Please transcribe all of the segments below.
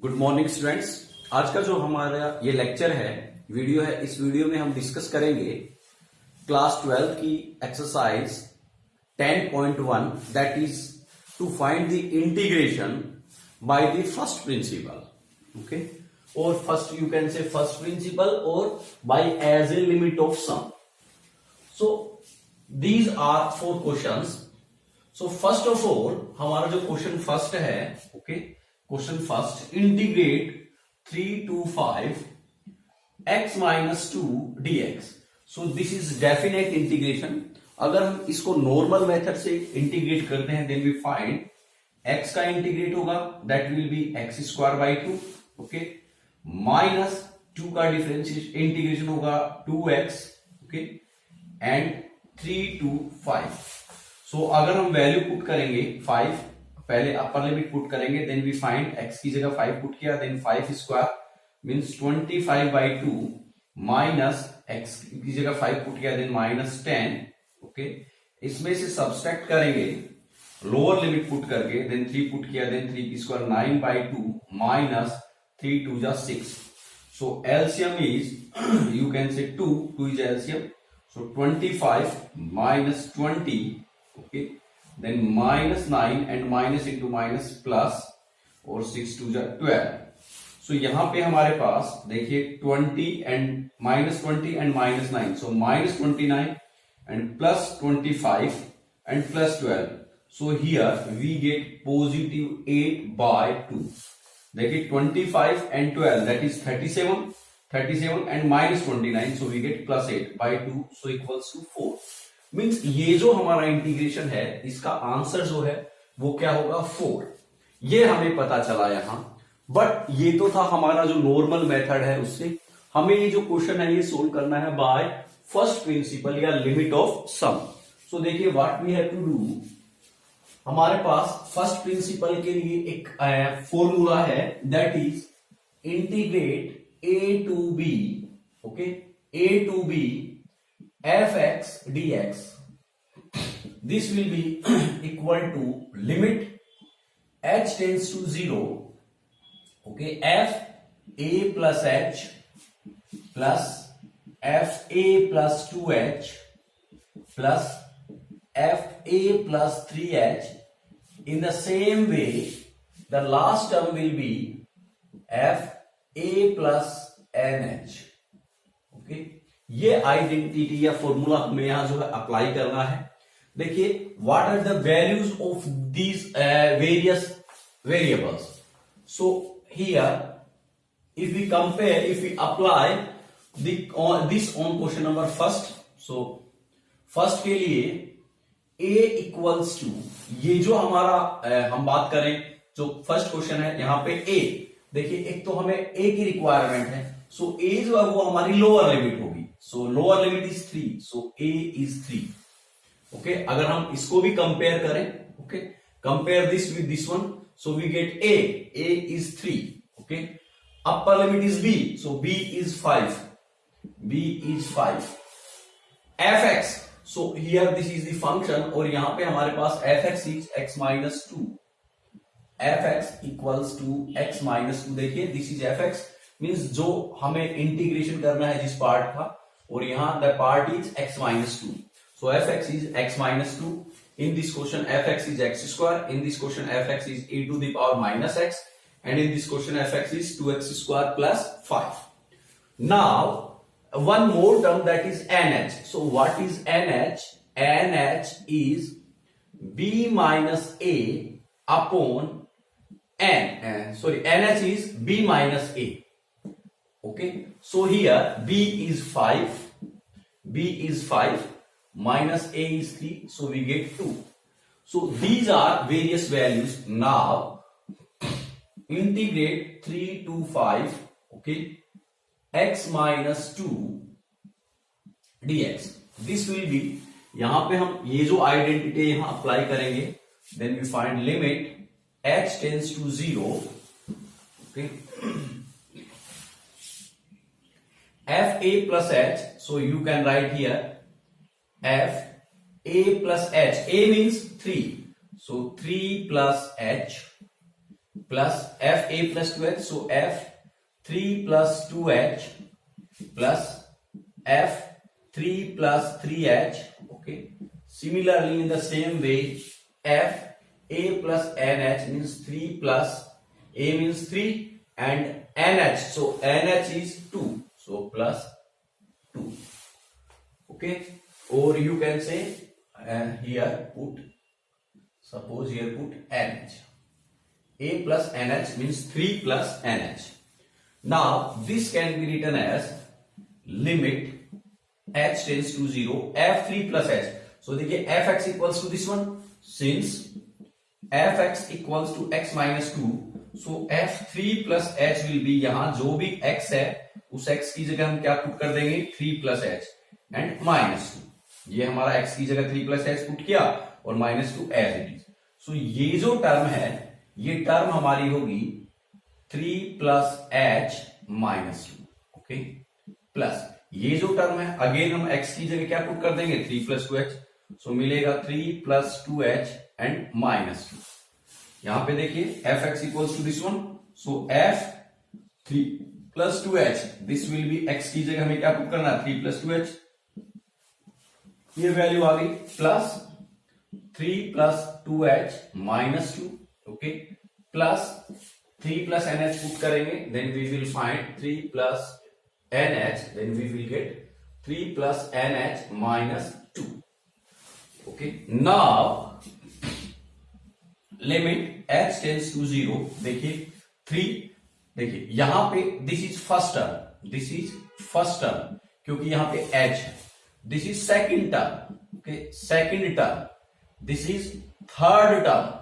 Good morning students. आज का जो हमारा ये लेक्चर है, वीडियो है, इस वीडियो में हम डिस्कस करेंगे क्लास 12 की exercise 10.1 that is to find the integration by the first principle. Okay, और first you can say first principle or by as a limit of sum. So these are 4 questions. So first of all हमारा जो question first है, okay, question first, integrate 3 to 5 x minus 2 dx। So this is definite integration. अगर हम इसको normal method से integrate करते हैं then we find x का इंटीग्रेट होगा that will be x square by 2, okay, minus 2 का डिफरेंशिएशन इंटीग्रेशन होगा 2x, ओके, एंड 3 to 5। सो अगर हम वैल्यू पुट करेंगे 5, पहले अपर लिमिट पुट करेंगे देन वी फाइंड x की जगह 5 पुट किया then 5 square means 25/2 minus x की जगह 5 पुट किया देन माइनस 10, ओके। इसमें से सब्सट्रैक्ट करेंगे लोअर लिमिट पुट करके देन 3 पुट किया देन 3 की स्क्वायर 9/2 माइनस 3 2 जा 6। So LCM is you can say 2 is LCM, so 25 minus 20, okay, then minus 9 and minus into minus plus और 6 2 जा 12। सो यहां पे हमारे पास देखिए 20 and minus 20 and minus 9, so minus 29 and plus 25 and plus 12। so here we get positive 8/2। देखिए 25 and 12 that is 37 and minus 29, so we get plus 8/2, so equals to 4। Means ये जो हमारा इंटीग्रेशन है इसका आंसर जो है वो क्या होगा 4। ये हमें पता चला यहां, बट ये तो था हमारा जो नॉर्मल मेथड है उससे। हमें ये जो क्वेश्चन है ये सोल्व करना है बाय फर्स्ट प्रिंसिपल या लिमिट ऑफ सम। सो देखिए what we have to do, हमारे पास फर्स्ट प्रिंसिपल के लिए एक फॉर्मूला है that is integrate a to b, okay, a to b fx dx। this will be equal to limit h tends to 0, okay, f a plus h plus f a plus 2h plus f a plus 3h। in the same way the last term will be f a plus nh, okay। ये identity या formula हमें यहां जो है apply करना है। देखिए what are the values of these various variables. So here if we compare, if we apply this on question number first. So first के लिए a इक्वल्स टू, ये जो हमारा हम बात करें जो फर्स्ट क्वेश्चन है यहां पे a, देखिए एक तो हमें a की रिक्वायरमेंट है, सो a जो है वो हमारी लोअर लिमिट होगी। So lower limit is 3, so a is 3, okay. अगर हम इसको भी कंपेयर करें, okay, compare this with this one, so we get a is 3, okay. Upper limit is b, so b is 5, fx, so here this is the function और यहां पे हमारे पास fx is x minus 2, fx equals to x minus 2। देखिए this is fx means जो हमें integration करना है जिस पार्ट का, और यहां the part is x minus 2, so fx is x minus 2। in this question fx is x square, in this question fx is e to the power minus x, and in this question fx is 2x square plus 5। now one more term that is nh। so what is nh? nh is b minus a upon n, nh is b minus a, okay। so here b is 5 minus a is 3, so we get 2। so these are various values। now integrate 3 to 5, okay, x minus 2 dx। this will be, यहां पे हम ये जो identity यहां apply करेंगे then we find limit h tends to 0, okay, f a plus h, so you can write here f a plus h, a means 3, so 3 plus h plus f a plus 2h, so f 3 plus 2h plus f 3 plus 3h. Okay, similarly in the same way f a plus nh means 3 plus a means 3 and nh, so nh is 2, so plus 2. Okay, or you can say here put, suppose here put nh, a plus nh means 3 plus nh. Now this can be written as limit h tends to 0 f3 plus h. So देखिए fx equals to this one, since fx equals to x minus 2, so f3 plus h will be, यहां जो भी x है उस x की जगह हम क्या पुट कर देंगे 3 plus h एंड minus 2. ये हमारा x की जगह 3 plus h पुट किया और minus 2 as it is. So ये जो टर्म है ये टर्म हमारी होगी 3 plus h minus 2. Okay, plus ये जो टर्म है अगेन हम x की जगह क्या पुट कर देंगे 3 plus 2h, सो मिलेगा 3 plus 2h एंड minus 2. यहां पे देखिए fx equals to this one, so f 3 plus 2h, this will be x की जगह हमें क्या पुट करना है 3 plus 2h, ये वैल्यू आ गई, plus 3 plus 2h minus 2. Okay, plus 3 plus nh put करेंगे, then we will find 3 plus nh, then we will get 3 plus nh minus 2. Okay, now limit h tends to 0. देखिए 3, देखिए यहां पे this is first term, this is first term क्योंकि यहां पे h है, this is second term. Okay, second term, this is third term.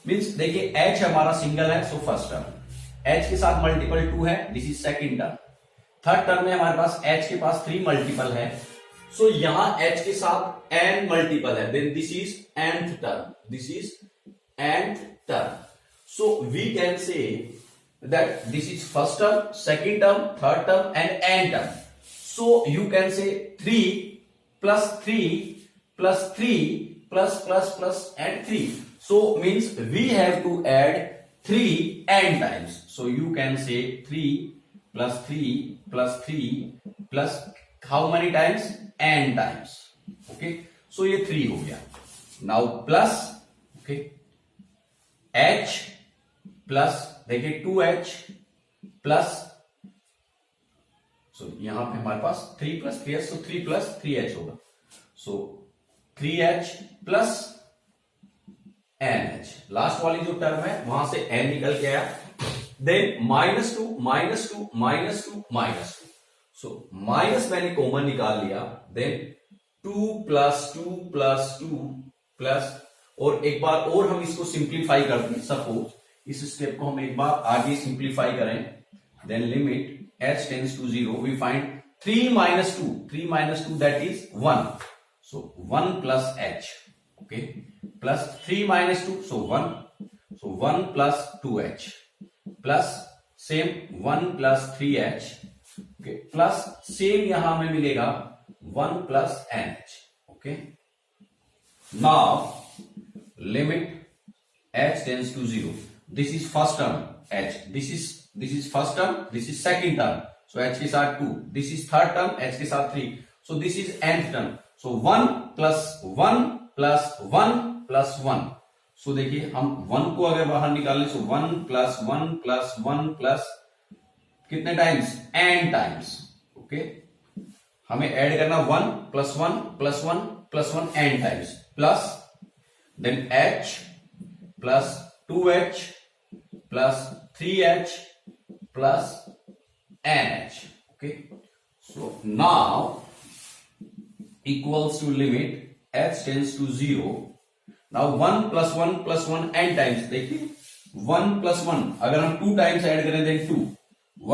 Means देखिए h हमारा सिंगल है, सो फर्स्ट टर्म, h के साथ मल्टीपल 2 है, this is second term. Third term में हमारे पास h के पास 3 मल्टीपल है, सो यहां h के साथ n मल्टीपल है, then this is nth term, this is nth term. So we can say that this is first term, second term, third term and n term. So you can say 3 plus 3 plus 3 plus plus plus and 3. So means we have to add 3 n times. So you can say 3 plus 3 plus 3 plus how many times? N times. Okay, so ये 3 हो गया. Now plus, okay, h plus देखिए 2h plus, so यहां पे हमारे पास 3 plus 3h, so 3 plus 3h होगा. So 3h plus nh, last वाली जो टर्म है वहां से n निकल के आया, then minus 2 minus 2 minus 2 minus 2. So minus मैंने कॉमन निकाल लिया, देन 2 plus 2 plus 2 प्लस, और एक बार और हम इसको सिंप्लीफाई करते हैं. सपोज इस स्टेप को हम एक बार आगे सिंप्लीफाई करें, then limit h tends to 0, we find 3 minus 2, 3 minus 2 that is 1, so 1 plus h. Okay, plus 3 minus 2, so 1, so 1 plus 2h plus same 1 plus 3h. Okay, plus same यहां हमें मिलेगा 1 plus nh. Okay, now limit h tends to 0. This is first term h, this is first term, this is second term, so h के साथ 2, this is third term, h के साथ 3, so this is nth term, so 1 plus 1 plus 1 plus 1. सो देखिए हम 1 को अगर बाहर निकालें, सो 1 plus 1 plus 1 plus कितने टाइम्स? n times. ओके, हमें ऐड करना 1 plus 1 plus 1 plus 1 n times, plus then h plus 2h plus 3h plus nh. Okay, so now equals to limit h tends to 0. Now 1 plus 1 plus 1 n times. देखिए 1 plus 1 अगर हम 2 times add करें then 2,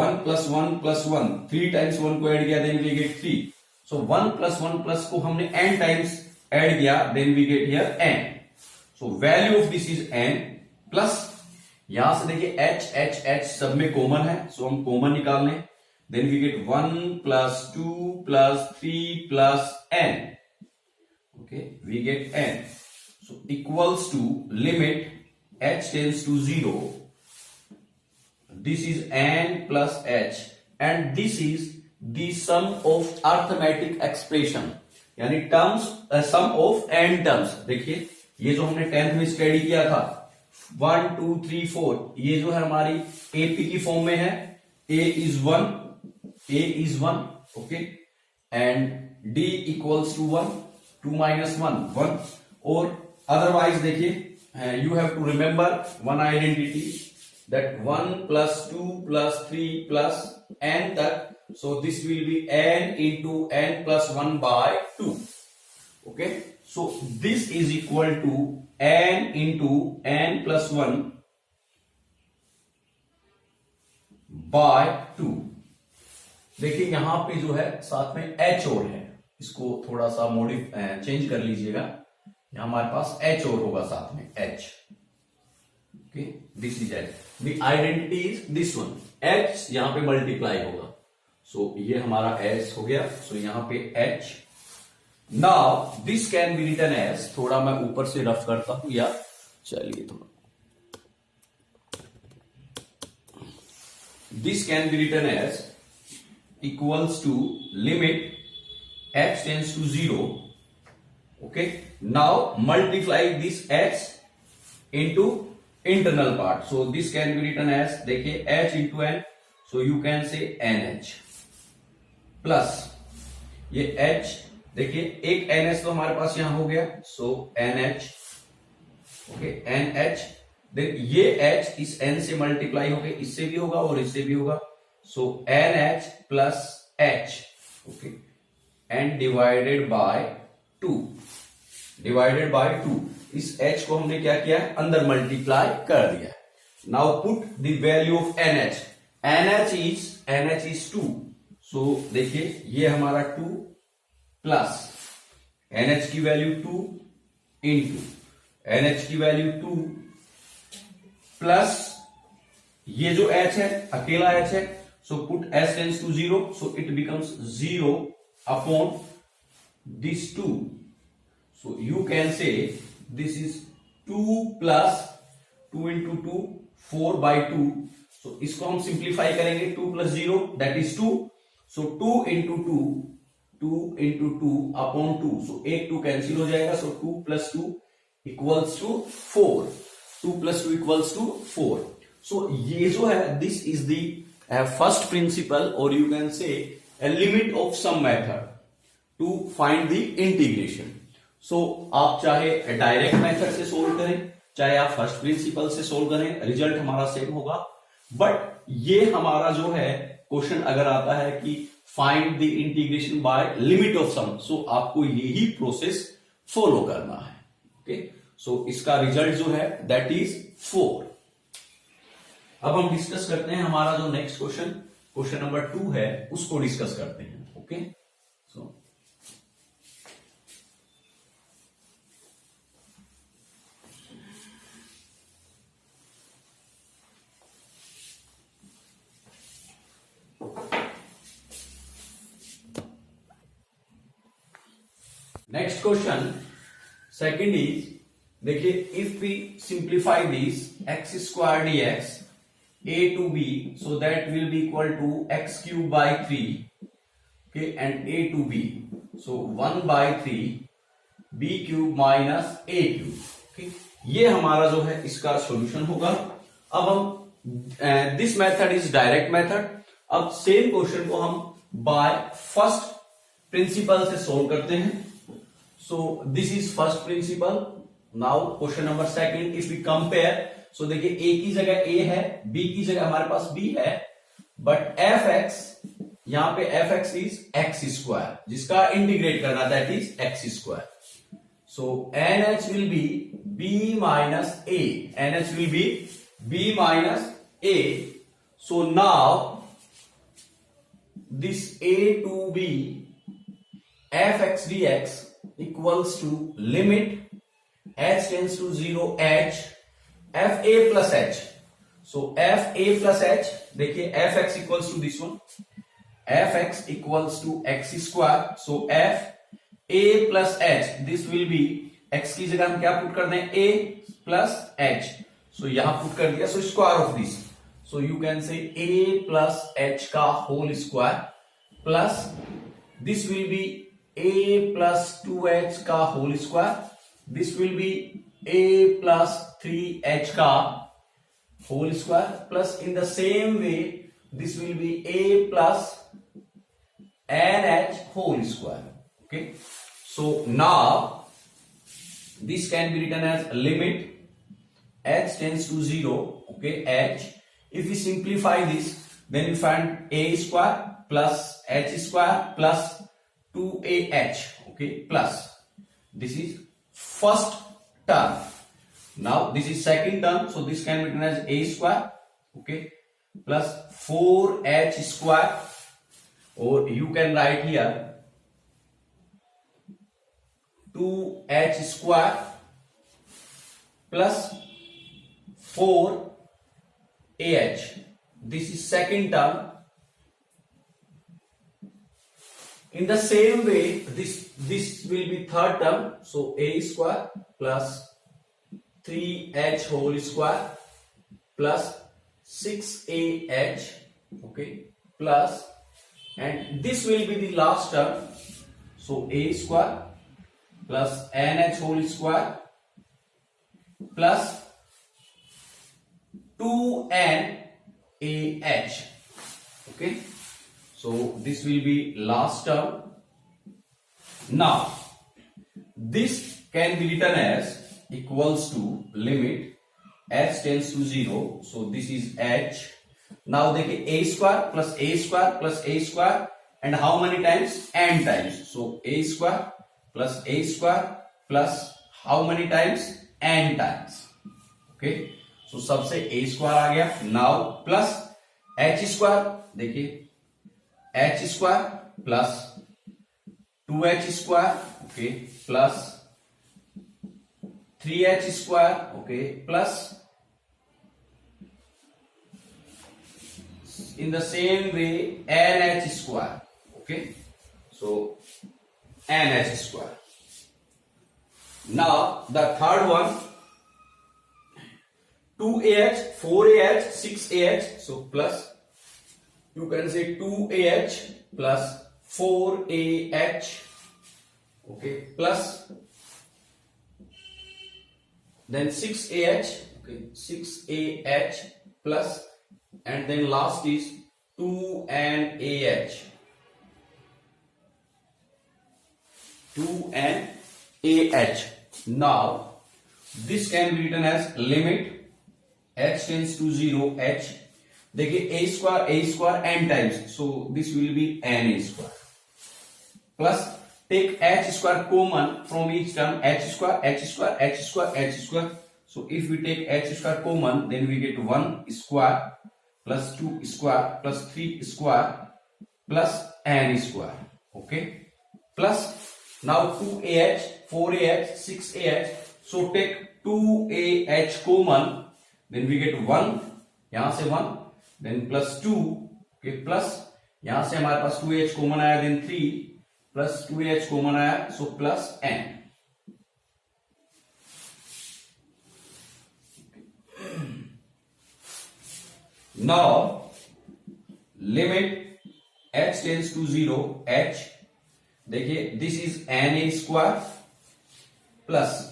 1 plus 1 plus 1, 3 times 1 को add किया then we get 3. So 1 plus 1 plus को हमने n times add किया then we get here n. So value of this is n plus, यहां से देखिए h h h सब में कॉमन है, सो हम कॉमन निकाल लें, then we get 1 plus 2 plus 3 plus n. Okay, we get n. So equals to limit h tends to 0. this is n plus h and this is the sum of arithmetic expression, यानी terms some of n terms. देखिए ये जो हमने 10th में study किया था 1 2 3 4, ये जो है हमारी एपी की फॉर्म में है, a is 1 okay and d equals to 1, 2 minus 1 1, और अदरवाइज देखिए you have to remember one identity that 1 plus 2 plus 3 plus n तक, so this will be n into n plus 1 by 2, okay, so this is equal to n into n plus 1 by 2। देखिए यहां पे जो है साथ में h और है, इसको थोड़ा सा चेंज कर लीजिएगा, यहां हमारे पास h और होगा साथ में h, okay, this is h, the identity is this one, h यहां पे मल्टीप्लाई होगा, so ये हमारा s हो गया, so यहां पे h। Now this can be written as, थोड़ा मैं ऊपर से रफ करता हूं, या चलिए थोड़ा, this can be written as equals to limit h tends to 0, okay, now multiply this h into internal part, so this can be written as, देखिए h into n, so you can say nh plus ये h, देखिए एक nh तो हमारे पास यहां हो गया, so nh, okay, nh, then ये h इस n से मल्टीप्लाई होके इससे भी होगा और इससे भी होगा, so nh plus h, okay, and divided by 2, divided by 2, इस h को हमने क्या किया है, अंदर मल्टीप्लाई कर दिया। Now put the value of nh, nh is 2, so देखिए ये हमारा 2 प्लस nh की वैल्यू 2 इंटू nh की वैल्यू 2 प्लस ये जो h है अकेला h है, so put s tends to 0, so it becomes 0 upon this 2, so you can say this is 2 plus 2 into 2, 4 by 2, so इसको हम सिंप्लीफाई करेंगे, 2 plus 0 that is 2, so 2 into 2 upon 2, so एक 2 cancel हो जाएगा, so 2 plus 2 equals to 4, 2 plus 2 equals to 4, so ये जो है this is the first principle or you can say a limit of some method to find the integration। सो आप चाहे direct method से solve करें, चाहे आप फर्स्ट प्रिंसिपल से सोल्व करें, रिजल्ट हमारा सेम होगा, बट ये हमारा जो है क्वेश्चन अगर आता है कि find the integration by limit of sum, so आपको यही प्रोसेस फॉलो करना है, ओके, सो इसका रिजल्ट जो है दैट इज 4। अब हम डिस्कस करते हैं हमारा जो नेक्स्ट क्वेश्चन नंबर 2 है, उसको डिस्कस करते हैं, okay, so next question second is, देखिए if we simplify this x square dx a to b, so that will be equal to x cube by 3, okay, and a to b, so 1 by 3 b cube minus a cube, okay, ये हमारा जो है इसका solution होगा। अब हम this method is direct method, अब same question को हम बाय फर्स्ट प्रिंसिपल से सोल्व करते हैं, so this is first principle। now question number second, if we compare, so देखिए a की जगह a है, b की जगह हमारे पास b है, बट fx यहां पे fx इज x स्क्वायर, जिसका इंटीग्रेट करना that is x square, so nh will be b minus a, nh will be b minus a, so now this a to b fx dx equals to limit h tends to 0 h f a plus h, so f a plus h, देखिए f x equals to this one, f x equals to x square, so f a plus h, this will be x की जगह हम क्या put कर दें a plus h, so यहां put कर दिया, so square of this, So you can say a plus h ka whole square plus this will be a plus 2h ka whole square. This will be a plus 3h ka whole square plus in the same way this will be a plus nh whole square. Okay, so now this can be written as limit h tends to 0. Okay, h, if we simplify this then we find a square plus h square plus 2ah. Okay, plus this is first term. Now this is second term, so this can be written as a square. Okay, plus 4h square, or you can write here 2h square plus 4ah. This is second term. In the same way, this will be third term. So a square plus 3h whole square plus 6ah. Okay, plus, and this will be the last term. So a square plus nh whole square plus 2n ah. Okay, so this will be last term. Now this can be written as equals to limit h tends to 0. So this is h. Now देखिए a square plus a square plus a square, and how many times? n times. So a square plus a square plus how many times? n times. Okay, so सबसे a square आ गया. Now plus h square, देखिए h square plus 2h square. Okay, plus 3h square. Okay, plus in the same way nh square. Okay, so nh square. Now the third one, 2ah, 4ah, 6ah. So plus, you can say 2ah plus 4ah. Okay, plus then 6ah. Okay, 6ah plus, and then last is 2nah. 2nah. Now this can be written as limit h tends to 0 h. देखिए a square n times, so this will be na square plus take h square common from each term, h square h square h square h square. So if we take h square common, then we get 1 square plus 2 square plus 3 square plus n square. Okay, plus now 2ah, 4ah, 6ah. So take 2ah common, then we get 1, यहां से 1, then plus 2. Okay, plus यहां से हमारे पास 2h common आया, then 3 plus 2h common आया, so plus n. Now limit h tends to 0 h. देखिए this is na square plus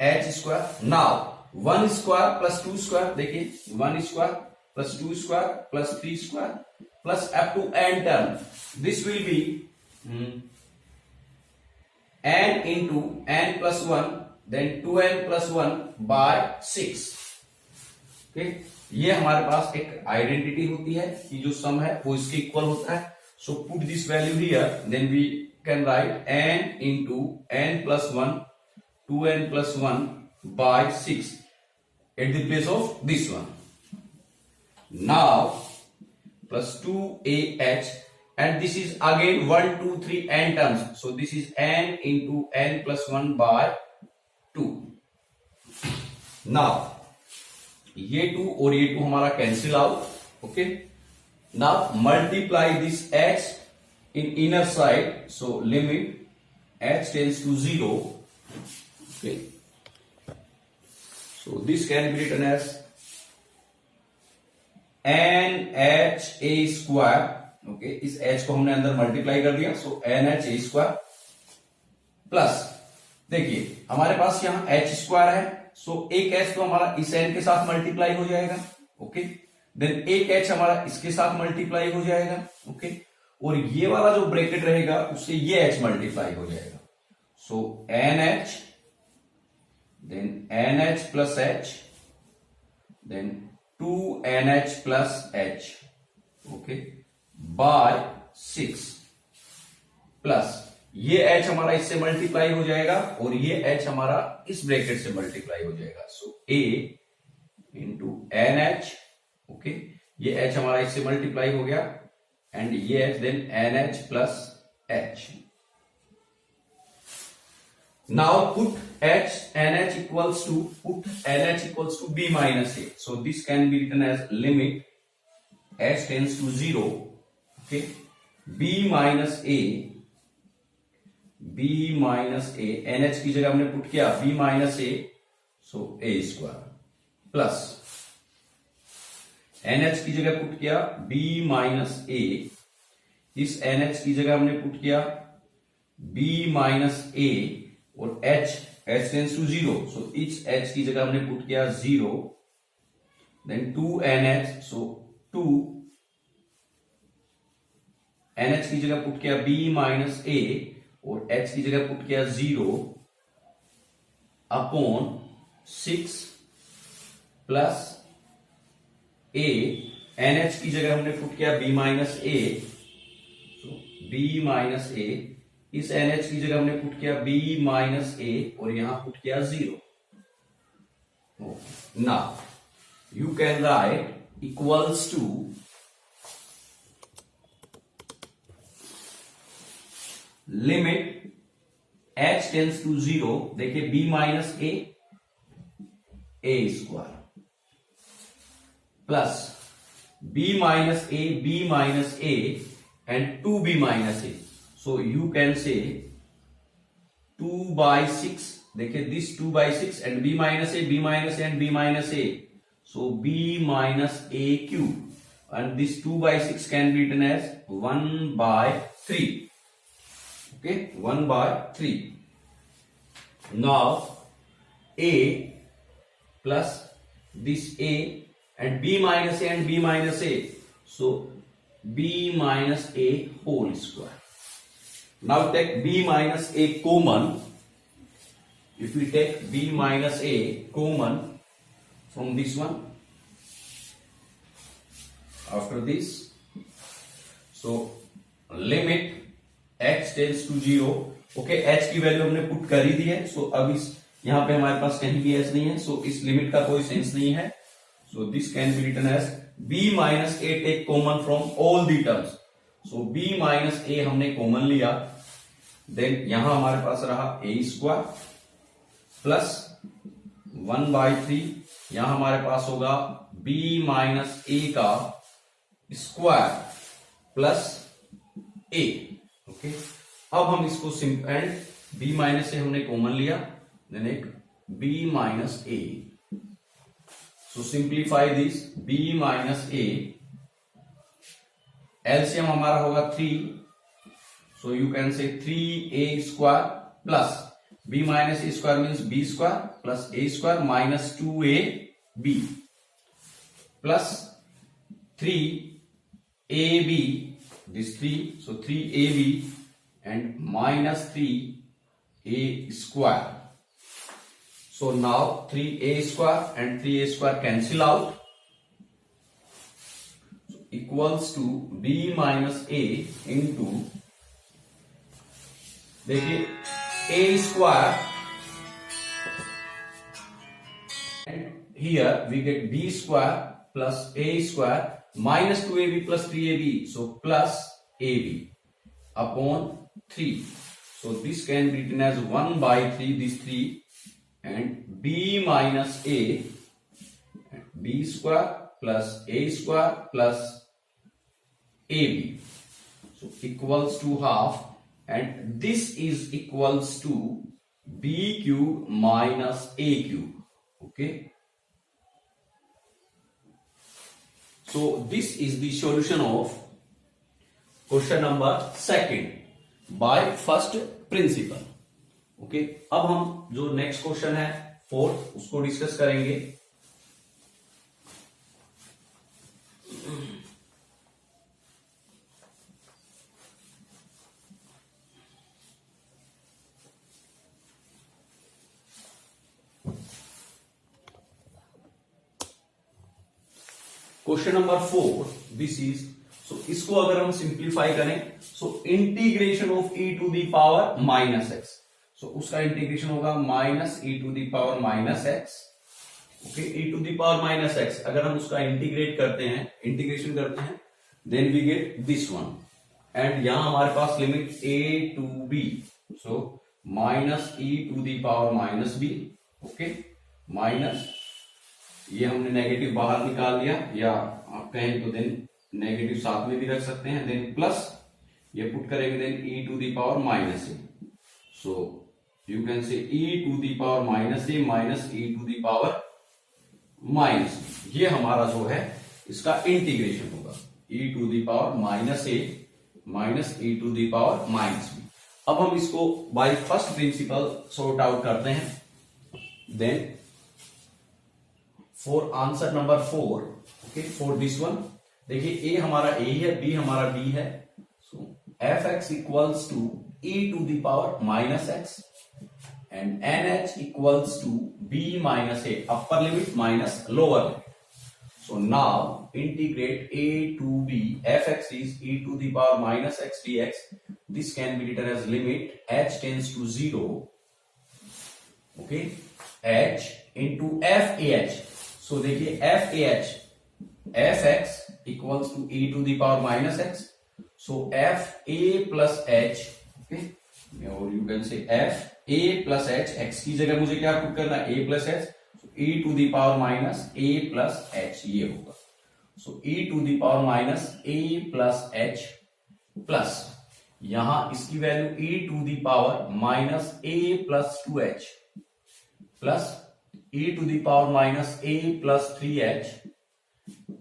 h square. Now 1 square plus 2 square, देखिए 1 square plus 2 square plus 3 square plus up to n term. This will be n into n plus 1, then 2n plus 1 by 6. Okay, ये हमारे पास एक identity होती है कि जो सम है वो इसके इक्वल होता है. So put this value here, then we can write n into n plus 1, 2n plus 1 by 6 at the place of this one. Now plus 2ah, and this is again 1, 2, 3 n terms. So this is n into n plus 1 by 2. Now ये 2 और ये 2 हमारा cancel out. Okay, now multiply this h in inner side. So limit h tends to 0. Okay, so this can be written as n h a square, okay, इस h को हमने अंदर multiply कर दिया, so n h a square plus, देखिए हमारे पास यहां H square है, सो एक एच तो हमारा इस एन के साथ मल्टीप्लाई हो जाएगा, ओके, देन एक एच हमारा इसके साथ मल्टीप्लाई हो जाएगा, ओके, और ये वाला जो ब्रैकेट रहेगा उससे ये एच मल्टीप्लाई हो जाएगा, so n h, then n h plus h, then 2NH plus h, okay, by 6 plus ये H हमारा इससे मल्टीप्लाई हो जाएगा और ये H हमारा इस ब्रैकेट से मल्टीप्लाई हो जाएगा, सो A इंटू NH, ओके, ये H हमारा इससे मल्टीप्लाई हो गया एंड ये H, then NH plus H. Now put NH equals to B minus A. So this can be written as limit H tends to 0. Okay. B minus A. NH की जगह हमने put किया B minus A. So A square plus NH की जगह put किया B minus A. इस NH की जगह हमने पुट किया B minus A और H टेंस टू 0, सो इस H की जगह हमने पुट किया 0, देन 2NH, सो 2 NH की जगह पुट किया B माइनस A और H की जगह पुट किया 0 अपॉन 6 प्लस A, NH की जगह हमने पुट किया B minus A, so B minus A, इस NH की जगह हमने पुट किया B माइनस A और यहां पुट किया 0. Now you can write equals to limit H tends to 0, देखिए B minus A square plus B minus A and 2B minus A. So you can say 2 by 6, देखिए this 2 by 6 and B minus A and B minus A. So B minus A cube and this 2 by 6 can be written as 1 by 3. Okay, 1 by 3. Now A plus this A and B minus A and B minus A. So B minus A whole square. Now take B minus A common. If we take B minus A common from this one, after this, so limit H tends to 0. Okay, H की value हमने put कर ही दी है, सो अब इस यहां पे हमारे पास कहीं भी H नहीं है, सो इस लिमिट का कोई सेंस नहीं है. So this can be written as B minus A take common from all the terms. So B minus A हमने कॉमन लिया, देन यहां हमारे पास रहा A स्क्वायर प्लस 1 by 3, यहां हमारे पास होगा B माइनस A का स्क्वायर प्लस A. ओके, अब हम इसको सिंपल B माइनस A हमने कॉमन लिया, देन एक B minus A. So simplify this B minus A. LCM हमारा होगा 3. So you can say 3A square plus B minus A square means B square plus A square minus 2AB plus 3AB, this 3, so 3AB and minus 3A square. So now 3A square and 3A square cancel out, so equals to B minus A into, देखिए A square and here we get B square plus A square minus 2AB plus 3AB, so plus AB upon 3. So this can be written as 1 by 3, this 3, and B minus A, B square plus A square plus AB, so equals to half, and this is equals to B cube minus A cube. Okay, So this is the solution of question number second by first principle. Okay अब हम जो next question है fourth उसको discuss करेंगे. Question number 4 this is. So इसको अगर हम simplify करें so integration of e to the power minus x. So उसका इंटीग्रेशन होगा minus e to the power minus x. Okay e to the power minus x अगर हम उसका integrate करते हैं, इंटीग्रेशन करते हैं, then we get this one. And यहां हमारे पास limit a to b. So minus e to the power minus b. Okay minus ये हमने नेगेटिव बाहर निकाल दिया, या आप कहें तो देन नेगेटिव साथ में भी रख सकते हैं. देन प्लस ये पुट करेंगे then e to the power minus a. So you can say e to the power minus a minus e to the power minus. ये हमारा जो है इसका इंटीग्रेशन होगा e to the power minus a minus e to the power minus b. अब हम इसको by first principle sort out करते हैं. Then for answer number 4, okay for this one देखिए a हमारा a है, b हमारा b है. So f x equals to e to the power minus x and n h equals to b minus a, upper limit minus lower limit. So now integrate a to b. F x is e to the power minus x dx. This can be written as limit h tends to 0. Okay h into f a h. So देखिए f a H f x equals to e to the power minus x. So f a plus h. Okay or you can say f a plus h. X की जगह मुझे क्या put करना है a plus h. e to the power minus a plus h ये होगा. So e to the power minus a plus h plus यहां इसकी value e to the power minus a plus 2h plus e to the power minus a plus 3h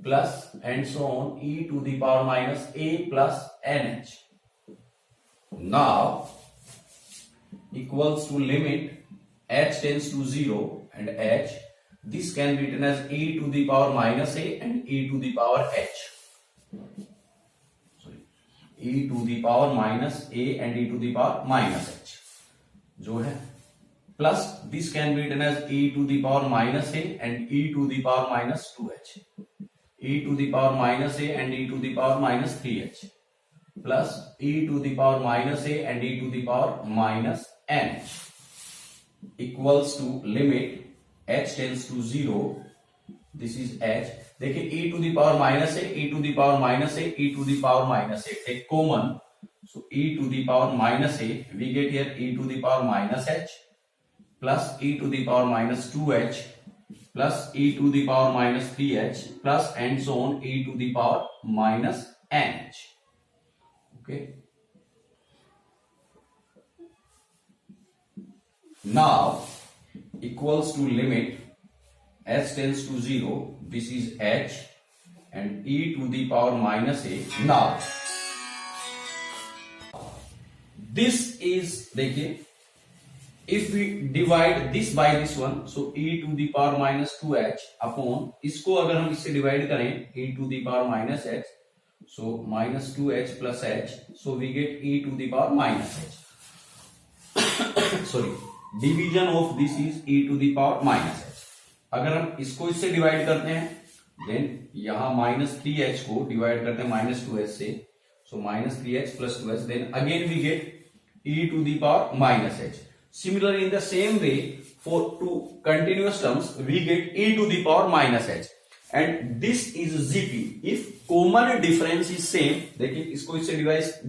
plus and so on e to the power minus a plus nh. Now equals to limit h tends to 0 and h. This can be written as e to the power minus a and e to the power h. Sorry, e to the power minus a and e to the power minus h जो है plus this can be written as e to the power minus a and e to the power minus 2h, e to the power minus a and e to the power minus 3h plus e to the power minus a and e to the power minus nh equals to limit h tends to 0. This is h. देखिए e to the power minus a, e to the power minus a, e to the power minus a take common. So e to the power minus a we get here e to the power minus h plus e to the power minus 2h plus e to the power minus 3h plus and so on e to the power minus nh. Okay. Now equals to limit h tends to 0. This is h and e to the power minus a. Now this is देखिए if we divide this by this one, so e to the power minus 2h upon इसको अगर हम इससे divide करें e to the power minus h, so minus 2h plus h, so we get e to the power minus h. Sorry, division of this is e to the power minus h. अगर हम इसको इससे divide करते हैं then यहां minus 3h को divide करते हैं माइनस 2h से, so minus 3h plus 2h, then again we get e to the power minus h. Similarly, in the same way, for two continuous terms, we get e to the power minus h, and this is GP. If common difference is same, देखिए इसको इससे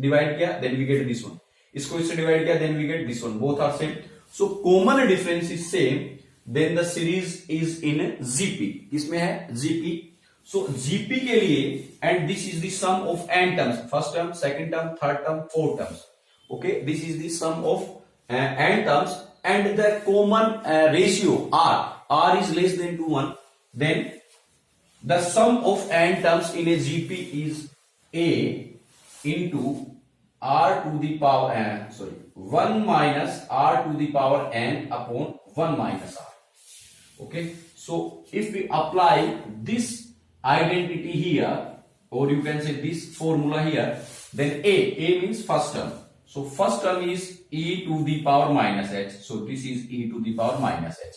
divide किया, then we get this one. इसको इससे divide किया, then we get this one. Both are same. So common difference is same. Then the series is in GP. इसमें है GP. So GP के लिए, and this is the sum of n terms. First term, second term, third term, fourth terms. Okay, this is the sum of n terms and the common ratio r is less than to 1, then the sum of n terms in a GP is a into r to the power n, 1 minus r to the power n upon 1 minus r. Okay, so if we apply this identity here, or you can say this formula here, then a means first term. So first term is e to the power minus h, so this is e to the power minus h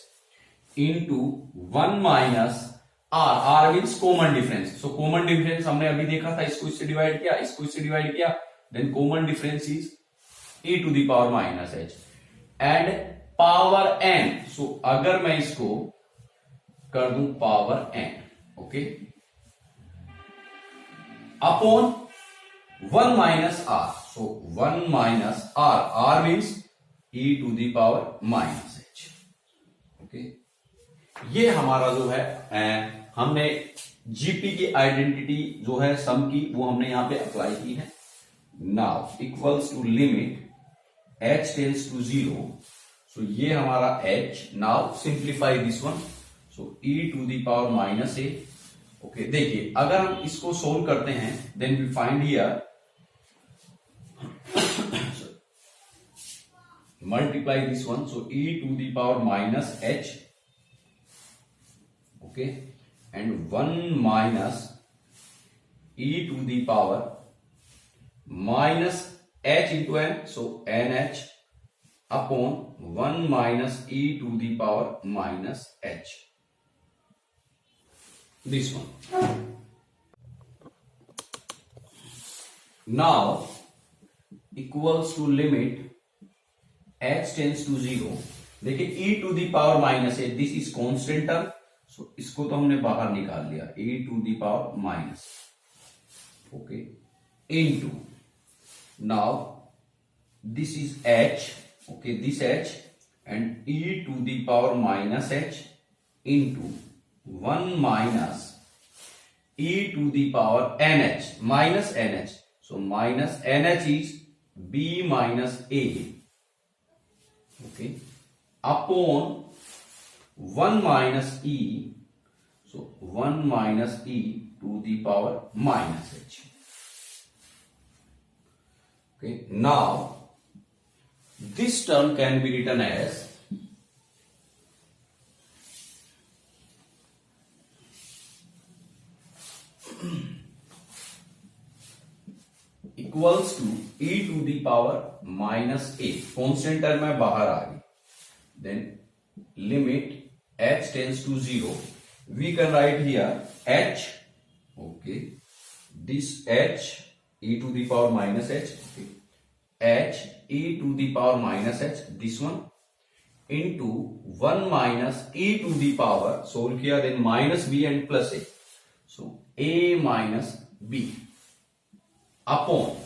into 1 minus r means common difference. So common difference हमने अभी देखा था, इसको इससे divide किया, इसको इससे divide किया, then common difference is e to the power minus h and power n. So अगर मैं इसको कर दूं power n, okay, upon 1 minus r. So 1 minus r means e to the power minus h. Okay, ये हमारा जो है हमने जीपी की आइडेंटिटी जो है सम की, वो हमने यहां पे अप्लाई की है. Now equals to limit h tends to 0. So ये हमारा h. Now simplify this one. So e to the power minus a. Okay, देखिए अगर हम इसको सोल्व करते हैं then we find here multiply this one. So e to the power minus h, okay, and 1 minus e to the power minus h into n, so nh upon 1 minus e to the power minus h. This one. Now equals to limit h tends to 0. देखिए e to the power minus h, this is constant term. सो इसको तो हमने बाहर निकाल लिया, e to the power minus, okay, into now this is h, okay, this h and e to the power minus h into 1 minus e to the power nh minus nh. So minus nh is b minus a, okay, upon 1 minus e, so 1 minus e to the power minus h. Okay, now this term can be written as equals to e to the power minus a. Constant term में बाहर आ गई, then limit h tends to 0. We can write here h, okay, this h e to the power minus h, okay, h e to the power minus h, this one into 1 minus e to the power, solve किया, then minus b and plus a, so a minus b upon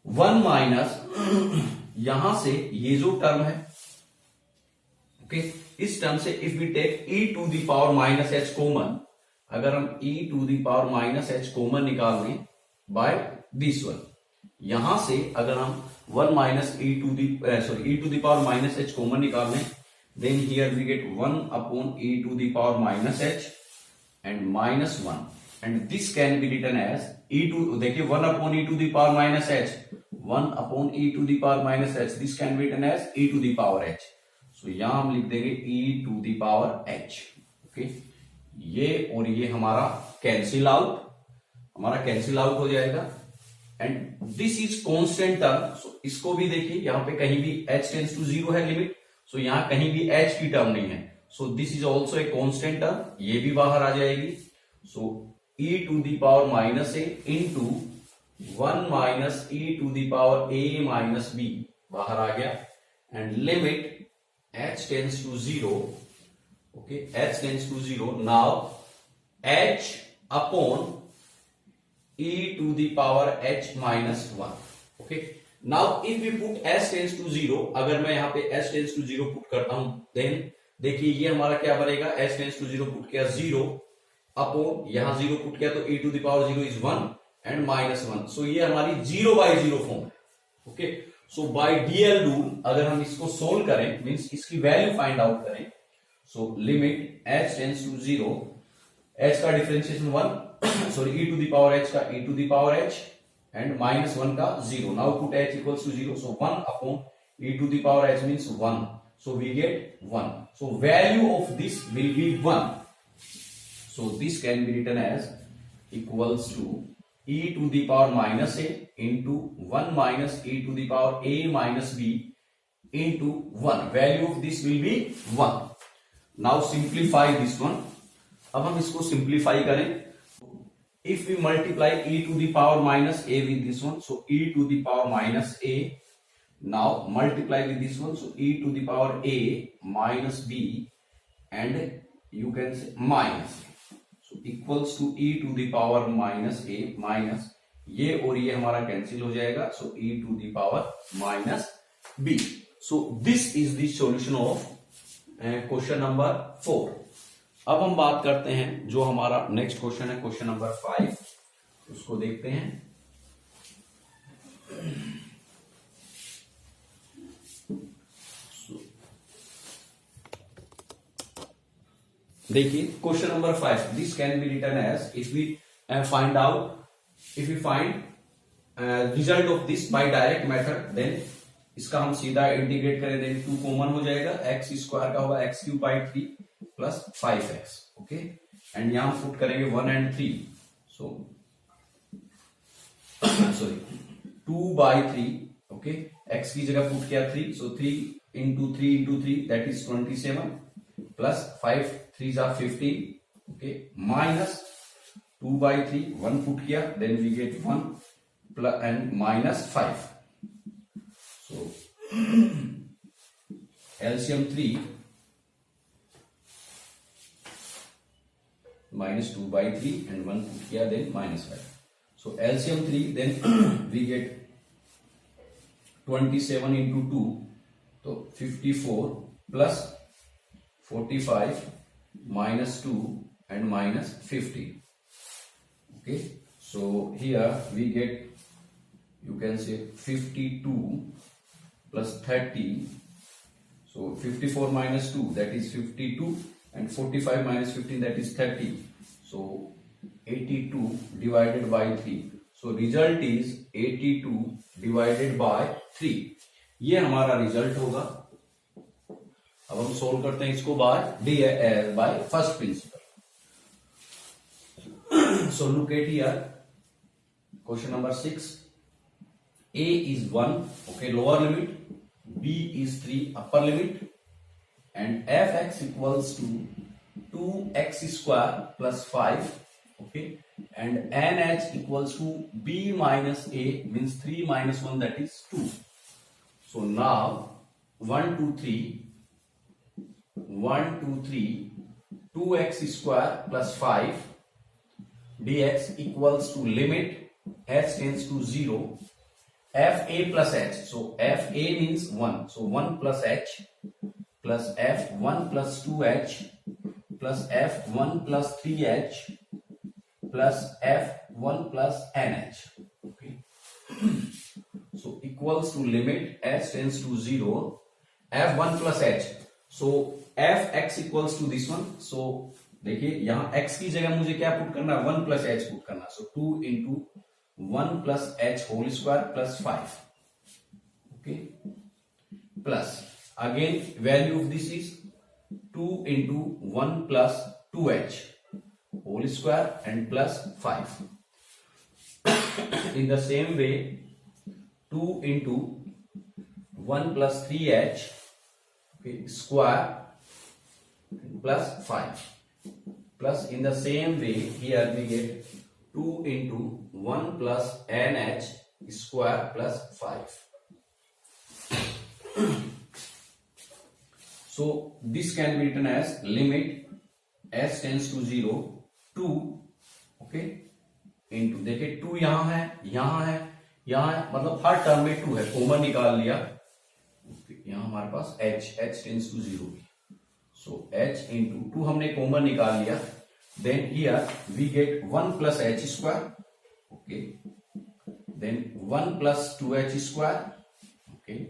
1 minus यहां से ये जो term है, okay, इस term से if we take e to the power minus h common, अगर हम e to the power minus h common निकाल लें बाय दिस वन, यहां से अगर हम 1 minus e to the power minus h common निकाल लें, then here we get 1 upon e to the power minus h and minus 1, and this can be written as e to, देखिए 1 upon e to the power minus h, 1 upon e to the power minus h, this can be written as e to the power h. तो यहां हम लिख देंगे e to the power h. Okay, ये और ये हमारा कैंसिल आउट हो जाएगा, and this is constant term. So इसको भी देखिए, यहां पे कहीं भी h टेंड्स टू 0 है लिमिट, सो यहां कहीं भी h की टर्म नहीं है, so this is also a constant term, ये भी बाहर आ जाएगी. So e to the power minus a into 1 minus e to the power a minus b बाहर आ गया, and limit h tends to 0, okay, h tends to 0. Now h upon e to the power h minus 1. Okay, now if we put h tends to 0, अगर मैं यहां पे h tends to 0 put करता हूं, then देखिए ये हमारा क्या बनेगा, h tends to 0 पुट किया 0 अपॉन यहां 0 पुट किया तो e to the power 0 is 1 and minus 1. सो ये हमारी 0 by 0 फॉर्म है. ओके, सो बाय डीएल रूल अगर हम इसको सोल्व करें, मींस इसकी वैल्यू फाइंड आउट करें, so limit h tends to 0, h का differentiation 1 sorry e to the power h का e to the power h and minus 1 का 0. Now put h equals to 0. So 1 upon e to the power h means 1. So we get 1. So value of this will be 1. So this can be written as equals to e to the power minus a into 1 minus e to the power a minus b into 1. Value of this will be 1. Now simplify this one. अब हम इसको simplify करें. If we multiply e to the power minus a with this one, so e to the power minus a, now multiply with this one, so e to the power a minus b, and you can say minus, so equals to e to the power minus a minus ये और ये हमारा cancel हो जाएगा, so e to the power minus b. So this is the solution of question number 4. अब हम बात करते हैं जो हमारा नेक्स्ट क्वेश्चन है, क्वेश्चन नंबर 5, उसको देखते हैं. देखिए question number 5, this can be written as if we find out, if we find result of this by direct method, then इसका हम सीधा इंटीग्रेट करें, देन 2 कॉमन हो जाएगा, एक्स स्क्वायर का होगा x cube by 3 plus 5x. Okay, and यहां put करेंगे 1 and 3, so sorry 2 by 3. Okay, x की जगह पुट किया 3, सो 3 into 3 into 3 that is 27 plus 5 3s are 15. Okay, minus 2 by 3 1 put किया, then we get 1 plus and minus 5. So LCM 3 minus 2 by 3 and 1 put here, then minus 5. So LCM 3, then we get 27 into 2, so 54 plus 45 minus 2 and minus 50. Okay, so here we get, you can say 52 plus 30, so 54 minus 2 that is 52 and 45 minus 15 that is 30, so 82 divided by 3, so result is 82 divided by 3. ये हमारा result होगा. अब हम solve करते हैं इसको by first principal. So look at here, question number 6, a is 1, okay, lower limit, b is 3, upper limit, and fx equals to 2x square plus 5, okay, and nh equals to b minus a means 3 minus 1 that is 2. So now 1 2 3 2x square plus 5 dx equals to limit h tends to 0 f a plus h. So f a means 1, so 1 plus h plus f 1 plus 2h plus f 1 plus 3h plus f 1 plus nh. Okay, so equals to limit h tends to 0 f 1 plus h. So f x equals to this one. So देखिए यहां x की जगह मुझे क्या put करना है, 1 plus h put करना. So 2 into 1 plus h whole square plus 5. Okay, plus again value of this is 2 into 1 plus 2h whole square and plus 5. In the same way 2 into 1 plus 3h, okay, square plus 5, plus in the same way here we get 2 into 1 plus nh square plus 5. So this can be written as limit s tends to 0 2, okay, into, देखिए 2 यहां है, यहां है, यहां है, मतलब हर term में 2 है, कॉमन निकाल लिया. यहां हमारे पास h tends to 0, so h into 2 हमने कॉमन निकाल लिया. Then here we get 1 plus h square, okay, then 1 plus 2h square, okay,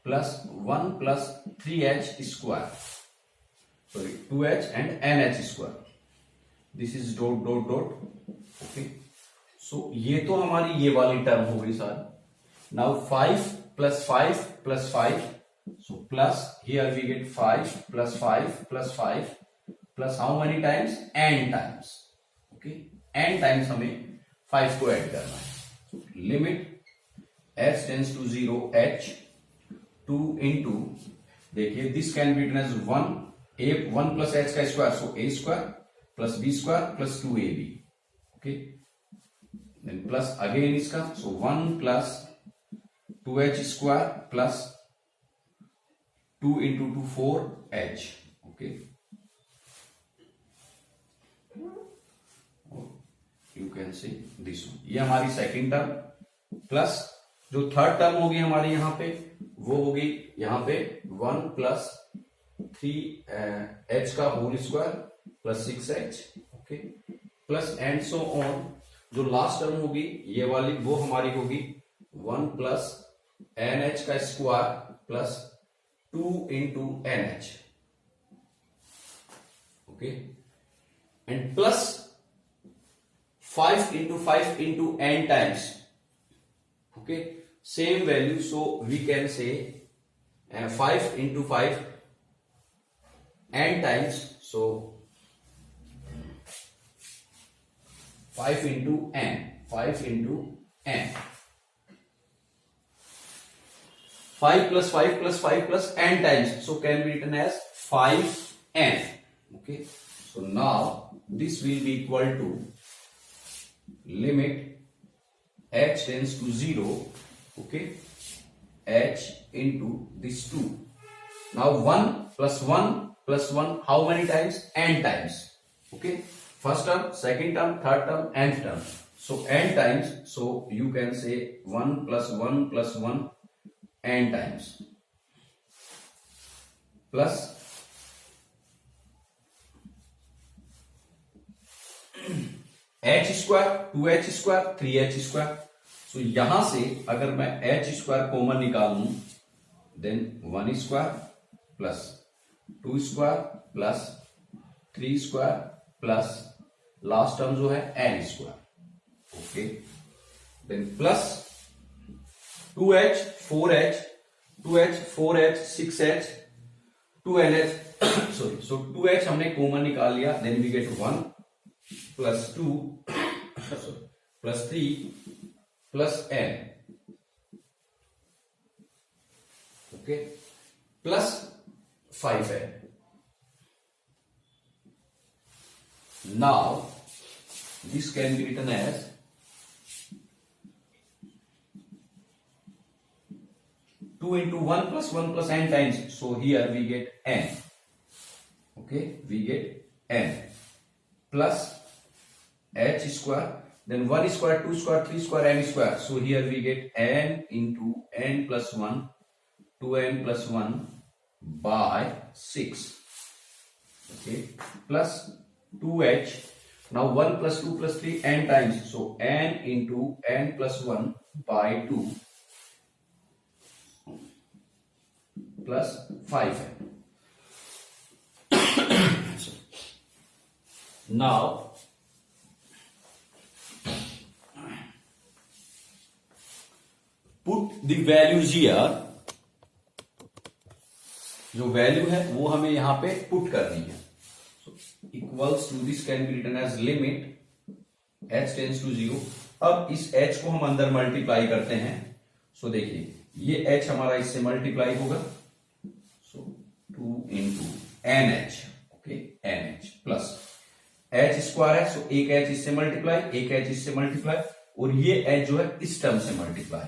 plus 1 plus 3h square, sorry 2h and nh square. This is dot dot dot. Okay, so ये तो हमारी ये वाली term हो गई sir. Now 5 plus 5 plus 5, so plus here we get 5 plus 5 plus 5 plus how many times, n times. Okay, n times हमें 5 को add करना है। Limit h tends to 0 h 2 into, देखिए this can be written as 1 plus h का square, so a square plus b square plus 2ab। Okay, then plus again इसका, so 1 plus 2h square plus 2 into 2 4h। Okay, you can see this one, ये हमारी second term, plus जो third term होगी हमारी यहां पे, वो होगी यहां पे 1 प्लस 3h का whole square plus 6h। Okay, plus and so on. जो लास्ट टर्म होगी ये वाली, वो हमारी होगी 1 प्लस nh का square plus 2 into nh। Okay, and plus 5 into 5 into n times. Okay, same value, so we can say 5 into 5 n times, so 5 into n, 5 into n, 5 plus 5 plus 5 plus n times, so can be written as 5n। Okay, so now this will be equal to limit h tends to 0, okay, h into this 2. Now 1 plus 1, how many times? N times. Okay, first term, second term, third term, nth term. So n times, so you can say 1 plus 1 plus 1 n times, plus h square 2h square 3h square. So यहां से अगर मैं h square common निकालूं, then 1 square plus 2 square plus 3 square plus last term जो है n square. Okay, then plus 2h 4h 2h 4h 6h 2nh sorry, so 2h हमने common निकाल लिया, then we get 1 plus 2 plus 3 plus n। Okay, plus 5n। Now this can be written as 2 into 1 plus 1 plus n times, so here we get n। Okay, we get n plus h square, then 1 square 2 square 3 square n square, so here we get n into n plus 1 2n plus 1 by 6। Okay, plus 2h, now 1 plus 2 plus 3 n times, so n into n plus 1 by 2 plus 5n। now put the values here, जो value है वो हमें यहां पे put करनी है। so equals to this can be written as limit h tends to 0। अब इस h को हम अंदर मल्टीप्लाई करते हैं। सो देखिए ये h हमारा इससे मल्टीप्लाई होगा, सो 2 into NH। Okay, NH plus h square है, सो एक h इससे मल्टीप्लाई, एक h इससे मल्टीप्लाई, और ये h जो है इस टर्म से मल्टीप्लाई।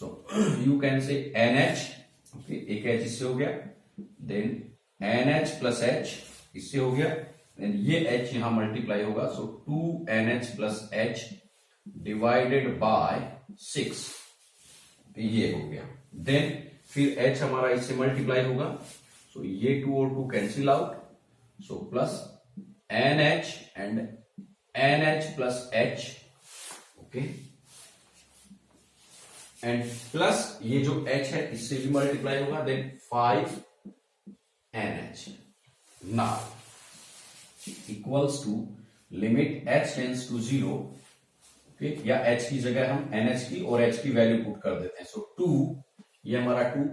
सो यू कैन से NH। ओके, एक h इससे हो गया, देन NH प्लस h इससे हो गया, देन ये h यहां मल्टीप्लाई होगा, सो 2NH plus h divided by 6, ये हो गया। देन फिर h हमारा इससे मल्टीप्लाई होगा, सो ये 2 और 2 cancel out, so plus NH and NH plus h। Okay, and plus ये जो h है इससे भी मल्टीप्लाई होगा, then 5NH। Now equals to limit h tends to 0, okay, या h की जगह हम nh की और h की वैल्यू पुट कर देते हैं. सो 2, ये हमारा 2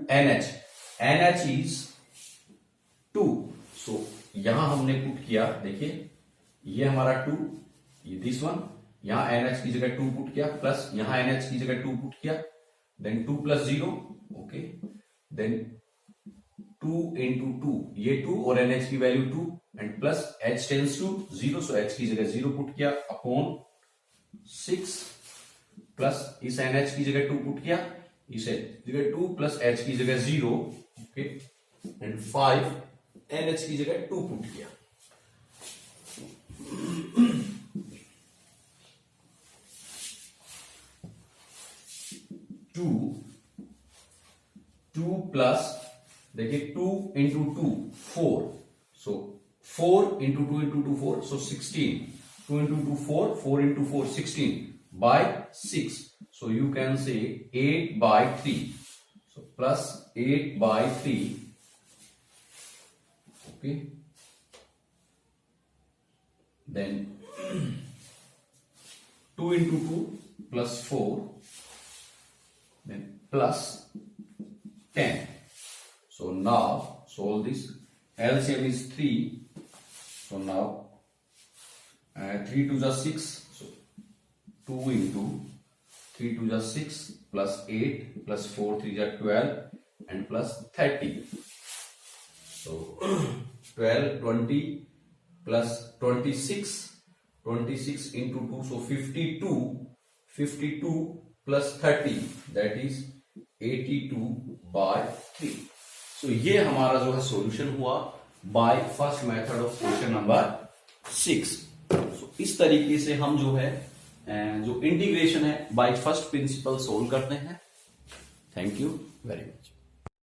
nh इज 2. सो यहां हमने पुट किया, देखिए ये हमारा 2, ये दिस वन, यहां nh की जगह 2 पुट किया, प्लस यहां nh की जगह 2 पुट किया, then 2 plus 0, okay, then 2 into 2, ये 2 और nh की value 2, and plus h tends to 0, so h की जगह 0 पुट किया, अपॉन 6, प्लस इस nh की जगह 2 पुट किया, इस जगह 2 प्लस h की जगह 0, ओके, एंड 5 nh की जगह 2 पुट किया. 2 प्लस, देखिए 2 into 2 4, so 4 into 2 into 2 4, so 16, 2 into 2 4, 4 into 4 16 by 6, so you can say 8 by 3, so plus 8 by 3, okay, then 2 into 2 plus 4, then plus 10. So now solve this. LCM is 3. So now 3 to the 6. So 2 into 3 to the 6 plus 8 plus 4 3 the 12 and plus 30. So 12 20 plus 26. 26 into 2, so 52. 52 plus 30, that is 82 by 3. So ये हमारा जो है solution हुआ by first method of question number 6. So इस तरीके से हम जो है जो इंटीग्रेशन है बाय फर्स्ट प्रिंसिपल सोल्व करते हैं. Thank you very much.